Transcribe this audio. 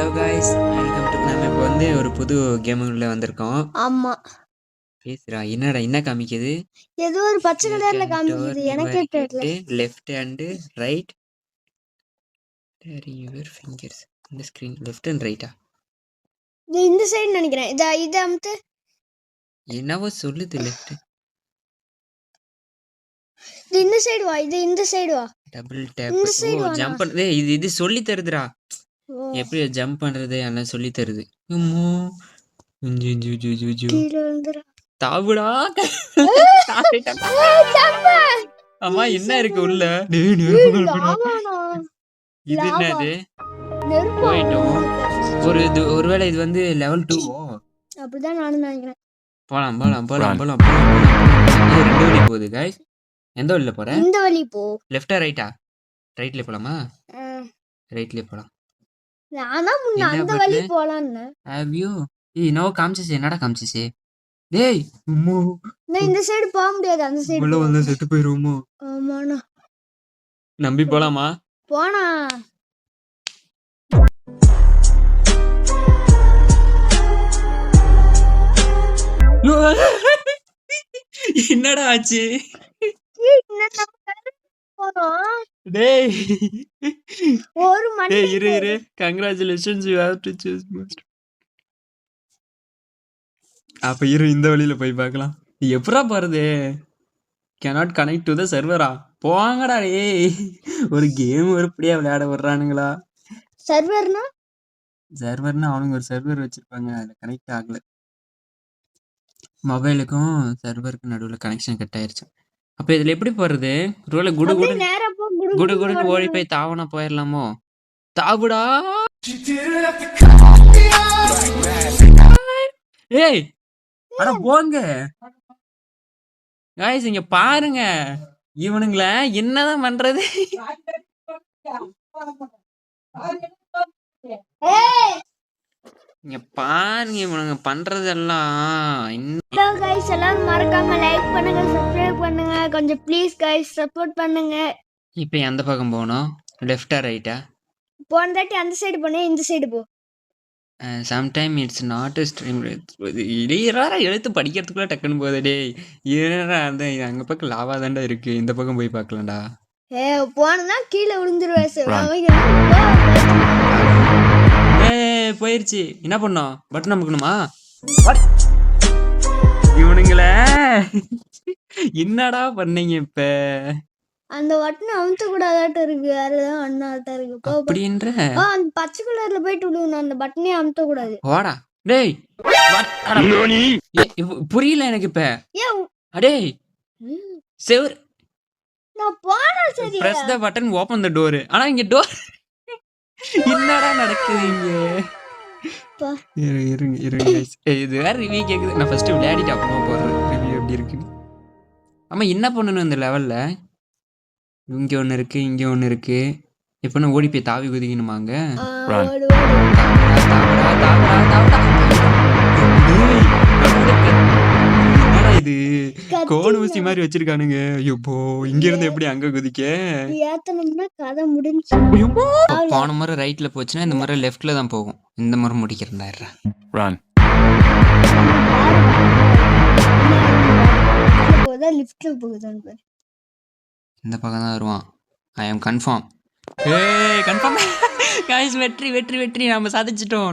Hello guys, welcome to. நம்ம இப்போ வந்து ஒரு புது கேமுக்குள்ள வந்திருக்கோம். ஆமா. பேசுறா. என்னடா என்ன காமிக்குது? ஏதோ ஒரு பச்சை கலர்ல காமிக்குது. எனக்கே தெரியல. Left and right your fingers. இந்த ஸ்கிரீன் லெஃப்ட் அண்ட் ரைட்டா? இந்த சைடு நினைக்கிறேன். இத அமுத்து. என்னவோ சொல்லுது லெஃப்ட். இந்த சைடு வா. இந்த சைடு வா. Double tape. ஓ ஜம்ப் பண்ணு. இது சொல்லி தருதுடா. எப்படி ஜம்ப் பண்றது எல்லாம் சொல்லி தருது. அம்மோ கீழ விழுந்துறா. தாவுடா. அம்மா என்ன இருக்கு உள்ள? இது என்னது? போயிட்டோம். ஒருவேளை இது வந்து லெவல் 2 அப்படிதான் நானும் நினைக்கிறேன். போலாம். இது ரெண்டு வழி போகுது गाइस. எந்த வழியில போற? இந்த வழி போ. லெஃப்ட்டா ரைட்டா? ரைட்ல போலாமா? ரைட்ல போலாம். நானா முன்ன அந்த வழி போலாம்னு. Have you? நோ காமிச்சே. என்னடா காமிச்சே? டேய் அம்மா. நான் இந்த சைடு போக முடியாது. அந்த சைடு உள்ள வந்து செத்து போயிரோமோ? ஆமாண்ணா. நம்பி போலாமா? போனா. என்னடா ஆச்சு? டேய் ஒரு மணி. இரு. Congratulations, you have to choose most. அப்ப இரு, இந்த வழியில போய் பார்க்கலாம். எப்படா போறது? cannot connect to the server. போங்கடா டேய். ஒரு கேம் ஒருபடியா விளையாட வர்றானுங்களா? சர்வர்னா அவனுங்க ஒரு சர்வர் வச்சிருப்பாங்க. அதுல கனெக்ட் ஆகல. மொபைலுக்கும் சர்வருக்கு நடுவுல கனெக்ஷன் கட் ஆயிருச்சு. அப்ப இதுல எப்படி போறது? ஒருவேளை குடுகுடுன்னு ஓடி போய் தாவனா போயிடலாமோ? தாவுடா. ஏய் அட போங்க गाइस, இங்க பாருங்க. இவனுங்கள என்னதான் பண்றது? இங்க பாருங்க இவனுங்க பண்றதெல்லாம். ஹலோ गाइस, எல்லாரும் மறக்காம லைக் பண்ணுங்க, சப்ஸ்கிரைப் பண்ணுங்க. கொஞ்சம் ப்ளீஸ் गाइस சப்போர்ட் பண்ணுங்க. இப்போ எந்த பக்கம் போகணும்? லெஃப்ட்டா ரைட்டா? போன தாட்டி அந்த சைடு போனே, இந்த சைடு போ. Sometime it's not a stream. இடையறார எழுத்து படிக்கிறதுக்குள்ள டக்குன்னு போகுது. டேய் ஏறா அந்த அங்க பக்கம் லாவா தாண்டா இருக்கு. இந்த பக்கம் போய் பார்க்கலாம்டா. போனா கீழே விழுந்துருவே. போயிருச்சு. என்ன பண்ணோம்? பட்டன் அமுக்கணுமா? இவனுங்கள என்னடா பண்ணீங்க இப்ப? அந்த பட்டனை அமுத்த கூடாதாட்ட இருக்கு. அதுதான் அண்ணாட்ட இருக்கு. அப்படின்ற அந்த பச்சை கலர்ல போயிட்டு விடுவோம். அந்த பட்டனே அமுத்த கூடாது. வாடா டேய். புரியல எனக்கு இப்ப. அடேய் செவர். நான் போனா சரி. பிரஸ் தி பட்டன் ஓபன் தி டோர். ஆனா இங்க டோர் என்னடா நடக்குது இங்க? இருங்க गाइस. இது வேற ரிவ்யூ கேக்குது. நான் ஃபர்ஸ்ட் விளையாடிட்டு அப்புறமா போறேன் ரிவ்யூ எப்படி இருக்குன்னு. அம்மா என்ன பண்ணனும் இந்த லெவல்ல? இங்க ஒன்னு இருக்கு. இப்போ நான் ஓடி போய் தாவி குதிக்கணுமாங்க? என்னடா இது கோன் ஊசி மாதிரி வச்சிருக்கானுங்க. ஐயோ இங்க இருந்து எப்படி அங்க குதிக்க? ஏத்தனம்னா கதை முடிஞ்சு. போன முறை ரைட்ல போச்சுன்னா இந்த முறை லெஃப்ட்ல தான் போகும். இந்த முறை முடிக்கிறேன்டா. ரன். லிஃப்ட்ல போகுதான் பாரு. இந்த பக்கம் தான் வருவான். ஐ அம் கன்ஃபார்ம். Confirm guys. வெற்றி. நாம சாதிச்சிட்டோம்.